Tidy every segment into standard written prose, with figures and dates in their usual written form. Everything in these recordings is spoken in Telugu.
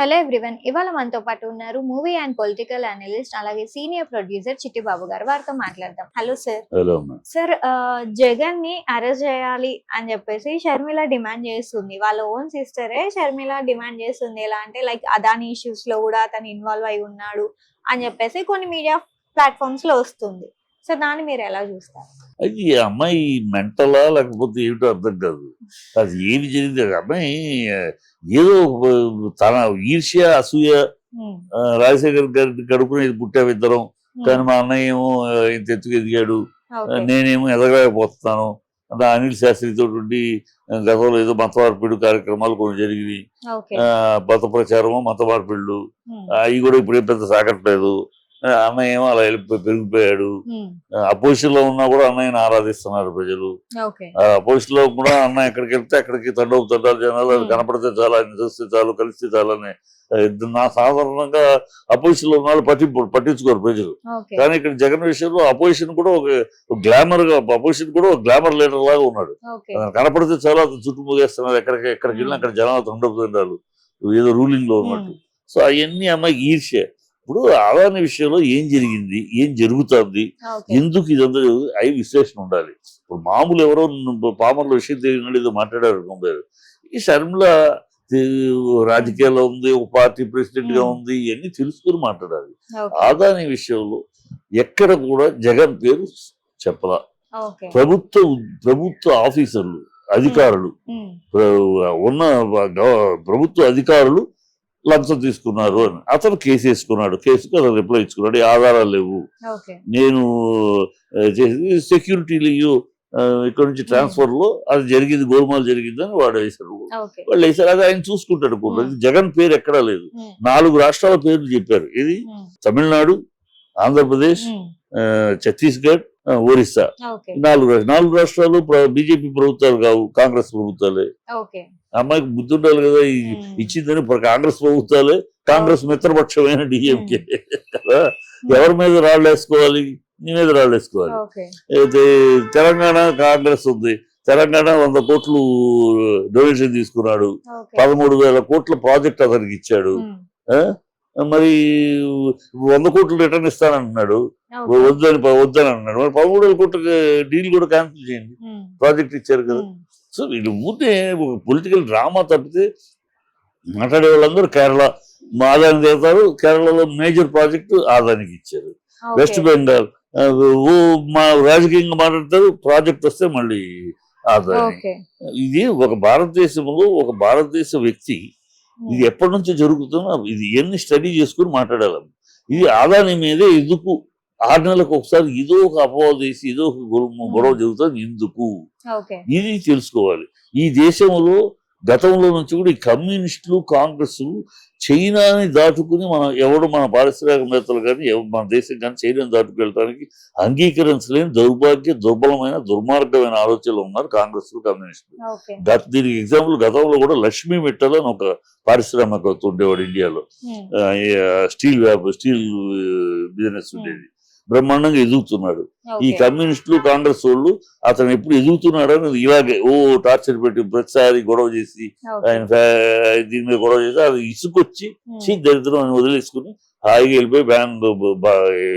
Hello everyone. ఇవాళ మనతో పాటు ఉన్నారు మూవీ అండ్ పొలిటికల్ అనలిస్ట్ అలాగే సీనియర్ ప్రొడ్యూసర్ చిట్టిబాబు గారు. వారితో మాట్లాడదాం. Hello sir. హలో అమ్మా. సార్, జగన్ ని అరెస్ట్ చేయాలి అని చెప్పేసి షర్మిల డిమాండ్ చేస్తుంది. వాళ్ళ ఓన్ సిస్టరే షర్మిల డిమాండ్ చేస్తుంది. ఎలా అంటే లైక్ అదాని ఇష్యూస్ లో కూడా అతను ఇన్వాల్వ్ అయి ఉన్నాడు అని చెప్పేసి కొన్ని మీడియా ప్లాట్ఫామ్స్ లో వస్తుంది. సో దాన్ని మీరు ఎలా చూస్తారు? అది ఈ అమ్మాయి మెంటలా లేకపోతే ఏమిటో అర్థం కాదు. అది ఏమి జరిగింది అమ్మాయి ఏదో తన ఈర్ష్య అసూయ రాజశేఖర్ గారి కడుపున ఇది పుట్టాము ఇద్దరం, కానీ మా అన్నయ్య ఏమో ఇంత ఎత్తుకు ఎదిగాడు, నేనేమో ఎదగలేకపోతున్నాను. అంటే అనిల్ శాస్త్రితో ఉండి గతంలో ఏదో మత మార్పిడి కార్యక్రమాలు కొన్ని జరిగినాయి, మత ప్రచారము మత మార్పిళ్ళు అవి కూడా ఇప్పుడు ఏం పెద్ద సాగట్లేదు. అన్నయ్య ఏమో అలా పెరిగిపోయాడు. అపోజిషన్ లో ఉన్నా కూడా అన్నయ్యని ఆరాధిస్తున్నారు ప్రజలు. అపోజిషన్ లో కూడా అన్న ఎక్కడికి వెళ్తే అక్కడికి తండాలు జనాలు, అది కనపడితే చాలా, ఆయన చూస్తే చాలు, కలిస్తే చాలని. నా సాధారణంగా అపోజిషన్ లో ఉన్న వాళ్ళు పట్టించుకోరు ప్రజలు. కానీ ఇక్కడ జగన్ విషయంలో అపోజిషన్ కూడా ఒక గ్లామర్ గా, అపోజిషన్ కూడా ఒక గ్లామర్ లీడర్ లాగా ఉన్నాడు. కనపడితే చాలా చుట్టూ ముగేస్తున్నారు, ఎక్కడికి వెళ్ళినా అక్కడ జనాలు తండాలు ఏదో రూలింగ్ లో ఉన్నట్టు. సో అవన్నీ అమ్మాయికి ఈర్ష్య. ఇప్పుడు అదాని విషయంలో ఏం జరిగింది, ఏం జరుగుతుంది, ఎందుకు ఇదంతా అవి విశ్లేషణ ఉండాలి. ఇప్పుడు మామూలు ఎవరో పామర్ల విషయం తెలియదు ఏదో మాట్లాడారు. ఈ షర్మిల రాజకీయాల్లో ఉంది, ఒక పార్టీ ప్రెసిడెంట్ గా ఉంది, ఇవన్నీ తెలుసుకుని మాట్లాడాలి. అదాని విషయంలో ఎక్కడ కూడా జగన్ పేరు చెప్పలా. ప్రభుత్వ ఆఫీసర్లు, అధికారులు, ఉన్న ప్రభుత్వ అధికారులు లంచం తీసుకున్నారు అని అతను కేసు వేసుకున్నాడు. కేసుకు అతను రిప్లై ఇచ్చుకున్నాడు, ఆధారాలు లేవు, నేను సెక్యూరిటీ లీవ్ ఇక్కడ నుంచి ట్రాన్స్ఫర్ లో అది జరిగింది, గోల్మాల్ జరిగిందని వాళ్ళు వేశారు. వాళ్ళు వేశారు, అది ఆయన చూసుకుంటాడు. జగన్ పేరు ఎక్కడా లేదు. 4 రాష్ట్రాల పేర్లు చెప్పారు. ఇది తమిళనాడు, ఆంధ్రప్రదేశ్, ఛత్తీస్గఢ్, ఒరిస్సా. 4 రాష్ట్రాలు బీజేపీ ప్రభుత్వాలు కావు, కాంగ్రెస్ ప్రభుత్వాలే. అమ్మాయికి బుద్ధి ఉండాలి కదా, ఇచ్చిందని కాంగ్రెస్ ప్రభుత్వాలే, కాంగ్రెస్ మిత్రపక్షమైన డిఎంకే కదా. ఎవరి మీద రాళ్ళు వేసుకోవాలి? నీ మీద రాళ్ళు వేసుకోవాలి. అయితే తెలంగాణ కాంగ్రెస్ ఉంది, తెలంగాణ 100 కోట్లు డొనేషన్ తీసుకున్నాడు, 13,000 కోట్ల ప్రాజెక్ట్ అతనికి ఇచ్చాడు. మరి 100 కోట్లు రిటర్న్ ఇస్తానంటున్నాడు, వద్దని అన్నాడు. మరి 13,000 కోట్ల డీల్ కూడా క్యాన్సిల్ చేయండి, ప్రాజెక్ట్ ఇచ్చారు కదా. సో వీళ్ళు ఊరికే పొలిటికల్ డ్రామా తప్పితే మాట్లాడే వాళ్ళందరూ కేరళ ఆదానికి వెళ్తారు. కేరళలో మేజర్ ప్రాజెక్టు ఆదానికి ఇచ్చారు. వెస్ట్ బెంగాల్ మా రాజకీయంగా మాట్లాడతారు, ప్రాజెక్ట్ వస్తే మళ్ళీ ఆదాని. ఇది ఒక భారతదేశంలో ఒక భారతదేశ వ్యక్తి ఇది ఎప్పటి నుంచో జరుగుతున్నా ఇది ఎన్ని స్టడీ చేసుకుని మాట్లాడాలి. ఇది ఆదాని మీదే ఎందుకు 6 నెలలకు ఒకసారి ఏదో ఒక అపవాదం చేసి ఏదో ఒక గొడవ జరుగుతుంది, ఎందుకు ఇది తెలుసుకోవాలి. ఈ దేశంలో గతంలో నుంచి కూడా ఈ కమ్యూనిస్టులు, కాంగ్రెస్ చైనాని దాటుకుని మన పారిశ్రామికవేత్తలు కానీ మన దేశం కానీ చైనాని దాటుకు వెళ్ళడానికి అంగీకరించలేని దుర్బలమైన దుర్మార్గమైన ఆలోచనలు ఉన్నారు కాంగ్రెస్, కమ్యూనిస్టులు. దీనికి ఎగ్జాంపుల్ గతంలో కూడా లక్ష్మీ మిట్టల్ అని ఒక పారిశ్రామికవేత్త ఉండేవాడు ఇండియాలో. స్టీల్ బిజినెస్ ఉండేది, బ్రహ్మాండంగా ఎదుగుతున్నాడు. ఈ కమ్యూనిస్టులు, కాంగ్రెస్ వాళ్ళు అతను ఎప్పుడు ఎదుగుతున్నాడని ఇలాగే టార్చర్ పెట్టి ప్రతిసారి గొడవ చేసి ఆయన దీని మీద గొడవ చేసి అది ఇసుకొచ్చి దరిద్రం అని వదిలేసుకుని హాయిగా వెళ్ళిపోయి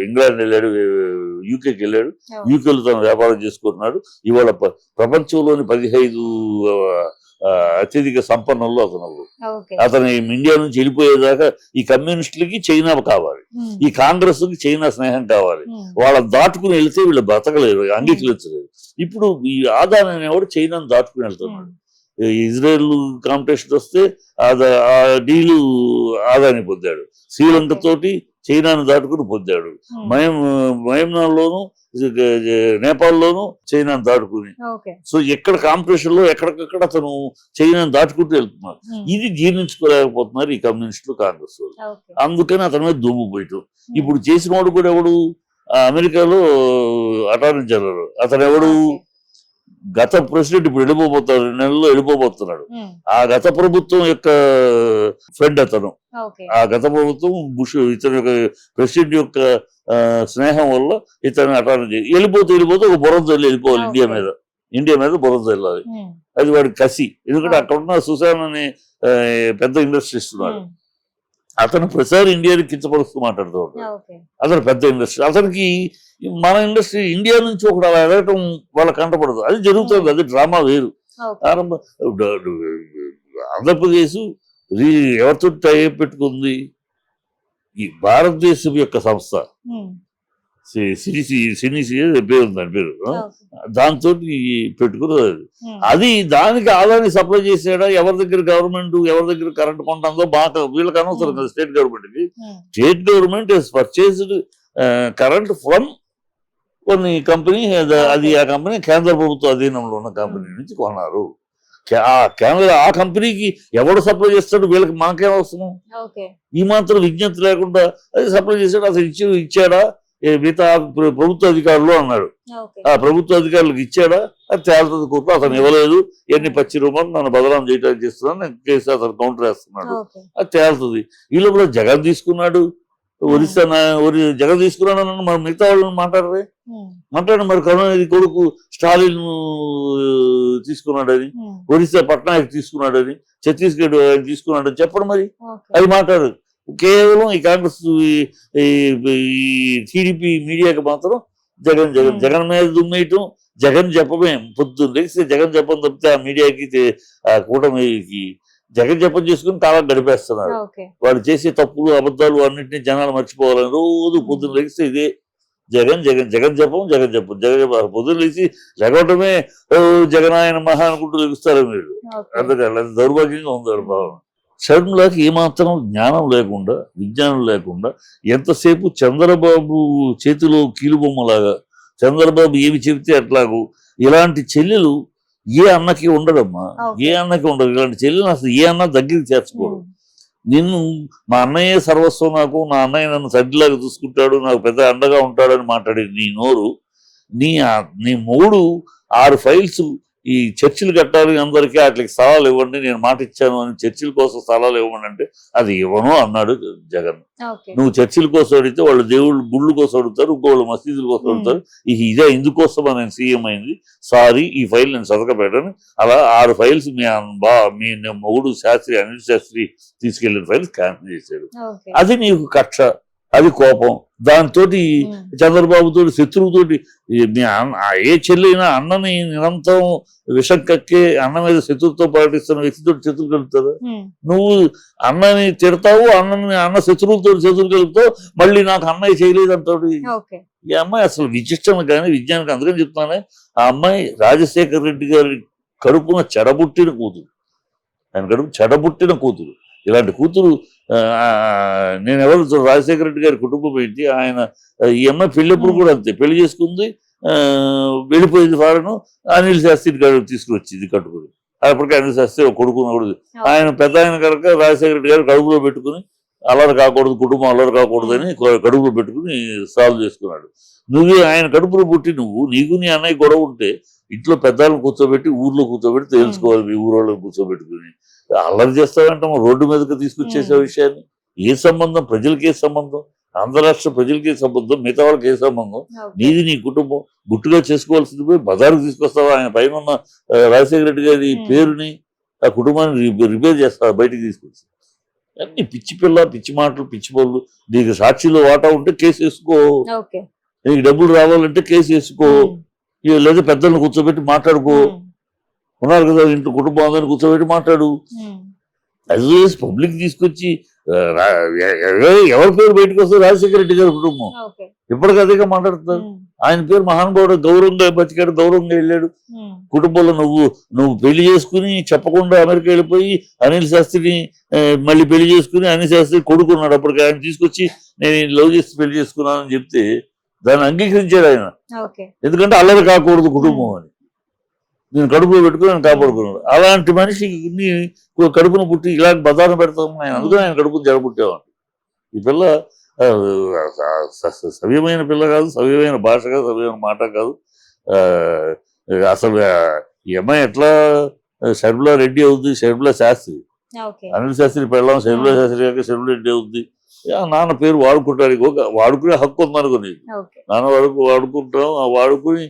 ఇంగ్లాండ్ వెళ్ళాడు, యూకేకి వెళ్ళాడు. యూకేలో తను వ్యాపారం చేసుకుంటున్నాడు. ఇవాళ ప్రపంచంలోని 15 అత్యధిక సంపన్నుల్లో అతను ఇండియా నుంచి వెళ్ళిపోయేదాకా ఈ కమ్యూనిస్టులకి చైనా కావాలి, ఈ కాంగ్రెస్ కి చైనా స్నేహం కావాలి. వాళ్ళ దాటుకుని వెళ్తే వీళ్ళు బ్రతకలేరు, అంగీకరించలేరు. ఇప్పుడు ఈ ఆదాని అనేవాడు చైనాను దాటుకుని వెళ్తున్నాడు. ఇజ్రాయెల్ కాంపిటీషన్ వస్తే ఆ డీలు ఆదాని పొందాడు. శ్రీలంక తోటి చైనాను దాటుకుని పొందాడు. మయన్మార్లోను, నేపాల్లోను చైనాను దాటుకుని. సో ఎక్కడ కాంపిటీషన్ లో ఎక్కడికక్కడ అతను చైనాను దాటుకుంటూ వెళ్తున్నారు. ఇది జీర్ణించుకోలేకపోతున్నారు ఈ కమ్యూనిస్టులు, కాంగ్రెస్ వాళ్ళు. అందుకని అతని మీద దుమ్ము పోయటం. ఇప్పుడు చేసిన వాడు కూడా ఎవడు? అమెరికాలో అటార్నీ జనరల్ అతను ఎవడు? గత ప్రెసిడెంట్ ఇప్పుడు వెళ్ళిపోతాడు, 2 నెలల్లో వెళ్ళిపోతున్నాడు. ఆ గత ప్రభుత్వం యొక్క ఫ్రెండ్ అతను. ఆ గత ప్రభుత్వం బుష్ ఇతని యొక్క ప్రెసిడెంట్ యొక్క స్నేహం వల్ల ఇతను అటార్నీ వెళ్ళిపోతూ ఒక బురద వెళ్ళిపోవాలి ఇండియా మీద బురద వెళ్ళాలి. అది వాడి కసి. ఎందుకంటే అక్కడ ఉన్న సుశాన్ అనే పెద్ద ఇండస్ట్రీస్ ఉన్నాడు. అతను ప్రసాద్ ఇండియాని కించపరుస్తూ మాట్లాడుతూ ఉంటాడు. ఓకే. అతను పెద్ద ఇండస్ట్రీ. అతనికి మన ఇండస్ట్రీ ఇండియా నుంచి ఒకటి అలా ఎదగటం వాళ్ళ కంటపడదు. అది జరుగుతుంది, అది డ్రామా వేరు. ఓకే. ఆరంభ ఆంధ్రప్రదేశ్ ఎవరితో టైప్ పెట్టుకుంది? ఈ భారతదేశం యొక్క సంస్థ సినిసి పేరు దాని పేరు, దాంతో పెట్టుకున్నది. అది దానికి ఆదాయాన్ని సప్లై చేసాడా? ఎవరి దగ్గర గవర్నమెంట్ ఎవరి దగ్గర కరెంట్ కొంటుందో బాగా వీళ్ళకి అనవసరం కదా. స్టేట్ గవర్నమెంట్ కి state government purchased current from కొన్ని కంపెనీ, అది ఆ కంపెనీ కేంద్ర ప్రభుత్వ అధీనంలో ఉన్న కంపెనీ నుంచి కొన్నారు. ఆ కంపెనీకి ఎవడు సప్లై చేస్తాడు? వీళ్ళకి మనకేం అవసరం? ఈ మాత్రం విజ్ఞప్తి లేకుండా అది సప్లై చేశాడు. అసలు ఇచ్చాడా? మిగతా ప్రభుత్వ అధికారులు అన్నాడు. ఆ ప్రభుత్వ అధికారులకు ఇచ్చాడా? అది తేలుతుంది కూర్చో. అతను ఇవ్వలేదు, ఎన్ని పచ్చి రూపాయలు నన్ను బదనాం చేయడానికి చేస్తున్నాను, నేను కేసు అతను కౌంటర్ వేస్తున్నాడు, అది తేలుతుంది. వీళ్ళు కూడా జగన్ తీసుకున్నాడు, ఒరిస్సా జగన్ తీసుకున్నాడు అన్న మరి మిగతా వాళ్ళని మాట్లాడరే? మాట్లాడి మరి కరుణానిధి కొడుకు స్టాలిన్ తీసుకున్నాడని, ఒరిస్సా పట్నాయక్ తీసుకున్నాడని, ఛత్తీస్గఢ్ తీసుకున్నాడని చెప్పడం మరి అది మాట్లాడు. కేవలం ఈ కాంగ్రెస్ టీడీపీ మీడియాకి మాత్రం జగన్ జగన్ జగన్ మీద దుమ్మేయటం, జగన్ చెప్పమే. పొద్దున్న లేస్తే జగన్ చెప్పని తప్పితే ఆ మీడియాకి ఆ కూటమికి జగన్ చెప్పని చేసుకుని కాలం గడిపేస్తున్నారు. వాళ్ళు చేసే తప్పులు అబద్ధాలు అన్నింటినీ జనాలు మర్చిపోవాలని రోజు పొద్దున్న లేస్తే ఇదే జగన్ జగన్ జగన్ చెప్పం జగన్ చెప్పం జగన్ చెప్ప. పొద్దున్న లేచి జగటమే జగన్ ఆయన మహా అనుకుంటూ లెగుస్తారు మీరు. అందుకని దౌర్భాగ్యంగా ఉంది భావన. షర్మిలాకి ఏమాత్రం జ్ఞానం లేకుండా, విజ్ఞానం లేకుండా ఎంతసేపు చంద్రబాబు చేతిలో కీలుబొమ్మలాగా, చంద్రబాబు ఏమి చెబితే అట్లాగూ, ఇలాంటి చెల్లెలు ఏ అన్నకి ఉండదమ్మా, ఏ అన్నకి ఉండదు. ఇలాంటి చెల్లెలు అసలు ఏ అన్న దగ్గరికి చేర్చుకోడు. నిన్ను మా అన్నయ్యే సర్వస్వం, నాకు నా అన్నయ్య నన్ను తల్లిలాగా చూసుకుంటాడు, నాకు పెద్ద అండగా ఉంటాడని మాట్లాడేది నీ నోరు. నీ మూడు 6 ఫైల్స్ ఈ చర్చిలు కట్టాలి అందరికీ, వాటికి స్థలాలు ఇవ్వండి, నేను మాట ఇచ్చాను అని చర్చిల కోసం స్థలాలు ఇవ్వండి అంటే అది ఇవ్వను అన్నాడు జగన్. నువ్వు చర్చిల కోసం అడిగితే వాళ్ళు దేవుళ్ళు గుళ్ళు కోసం అడుగుతారు, ఇంకోళ్ళు మసీదుల కోసం అడుగుతారు. ఇదే ఇందుకోసం నేను సీఎం అయింది, సారీ ఈ ఫైల్ నేను చదవకపోయాను. అలా 6 ఫైల్స్ మీ మొగుడు శాస్త్రి అనిల్ శాస్త్రి తీసుకెళ్లిన ఫైల్స్ క్యాన్సిల్ చేశాడు. అది నీకు కక్ష, అది కోపం. దాంతో చంద్రబాబుతో శత్రువుతోటి ఏ చెల్లైనా అన్నని నిరంతరం విషం కక్కే అన్న మీద శత్రువుతో పాటిస్తున్న వ్యక్తితో శత్రువు కలుగుతారా? నువ్వు అన్నని తిడతావు, అన్న శత్రువులతో శత్రువు కలుగుతావు, మళ్ళీ నాకు అన్నయ్య చేయలేదు అంటాడు. ఈ అమ్మాయి అసలు విశిష్టం కానీ విజ్ఞానికి. అందుకని చెప్తున్నానే, ఆ అమ్మాయి రాజశేఖర రెడ్డి గారి కడుపున చెడబుట్టిన కూతురు, ఆయన కడుపు చెడబుట్టిన కూతురు. ఇలాంటి కూతురు నేను ఎవరు రాజశేఖర రెడ్డి గారి కుటుంబం ఏంటి, ఆయన ఈ అమ్మాయి పెళ్ళప్పుడు కూడా అంతే, పెళ్లి చేసుకుంది, వెళ్ళిపోయింది ఫారెన్. అనిల్ శాస్త్రి తీసుకువచ్చింది కట్టుకుని. అప్పటికే అనిల్ శాస్త్రి ఒక కొడుకున్నాడు. ఆయన పెద్ద ఆయన కనుక రాజశేఖర రెడ్డి గారు కడుపులో పెట్టుకుని అల్లరి కాకూడదు, కుటుంబం అల్లరి కాకూడదని కడుపులో పెట్టుకుని సాల్వ్ చేసుకున్నాడు. నువ్వే ఆయన కడుపులో పుట్టి నీకు నీ అన్నయ్య గొడవ ఉంటే ఇంట్లో పెద్దలను కూర్చోబెట్టి ఊర్లో కూర్చోబెట్టి తెలుసుకోవాలి. మీ ఊరోళ్ళని కూర్చోబెట్టుకుని అల్లరి చేస్తావంటే రోడ్డు మీదకి తీసుకొచ్చేసే విషయాన్ని. ఏ సంబంధం? ప్రజలకి ఏ సంబంధం? ఆంధ్ర రాష్ట్ర ప్రజలకి ఏ సంబంధం? మిగతా వాళ్ళకి ఏ సంబంధం? నీది నీ కుటుంబం గుట్టుగా చేసుకోవాల్సింది పోయి బజారుకు తీసుకొస్తావా? ఆయన పైన ఉన్న రాజశేఖర రెడ్డి గారి పేరుని, ఆ కుటుంబాన్ని రిపేర్ చేస్తావా బయటికి తీసుకొచ్చి? అన్ని పిచ్చి పిల్ల, పిచ్చి మాటలు, పిచ్చి పనులు. నీకు సాక్షిలో వాటా ఉంటే కేసు వేసుకో, నీకు డబ్బులు రావాలంటే కేసు వేసుకో, లేదా పెద్దలను కూర్చోబెట్టి మాట్లాడుకో. ఉన్నారు కదా ఇంట్లో కుటుంబం అందరిని కూర్చోబెట్టి మాట్లాడు. అది పబ్లిక్ తీసుకొచ్చి ఎవరి పేరు బయటకు వస్తుంది? రాజశేఖర రెడ్డి గారి కుటుంబం ఇప్పటికీ అదేగా మాట్లాడుతున్నారు. ఆయన పేరు మహానుభావుడు, గౌరవంగా బతికాడు, గౌరవంగా వెళ్ళాడు. కుటుంబంలో నువ్వు పెళ్లి చేసుకుని చెప్పకుండా అమెరికా వెళ్ళిపోయి అనిల్ శాస్త్రిని మళ్ళీ పెళ్లి చేసుకుని, అనిల్ శాస్త్రి కొడుకున్నాడు అప్పటికి, ఆయన తీసుకొచ్చి నేను లవ్ చేసి పెళ్లి చేసుకున్నానని చెప్తే దాన్ని అంగీకరించాడు ఆయన. ఎందుకంటే అల్లరి కాకూడదు కుటుంబం అని. నేను కడుపులో పెట్టుకుని ఆయన కాపాడుకున్నాడు. అలాంటి మనిషి కడుపును పుట్టి ఇలాంటి బదాన్ని పెడతాం ఆయన. అందుకని ఆయన కడుపును జడబుట్టేవాడు. ఈ పిల్ల సవ్యమైన పిల్ల కాదు, సవ్యమైన భాష కాదు, సవ్యమైన మాట కాదు. అసలు ఈ అమ్మాయి ఎట్లా షర్మిలా రెడ్డి అవుద్ది? షర్మిలా శాస్త్రి, అనిల్ శాస్త్రి పెళ్ళాం షర్మిలా శాస్త్రి కాక షర్మిలా రెడ్డి అవుద్ది. నాన్న పేరు వాడుకుంటానికి వాడుకునే హక్కు ఉందనుకో నీకు. నాన్న వాడుకుంటాం, వాడుకుని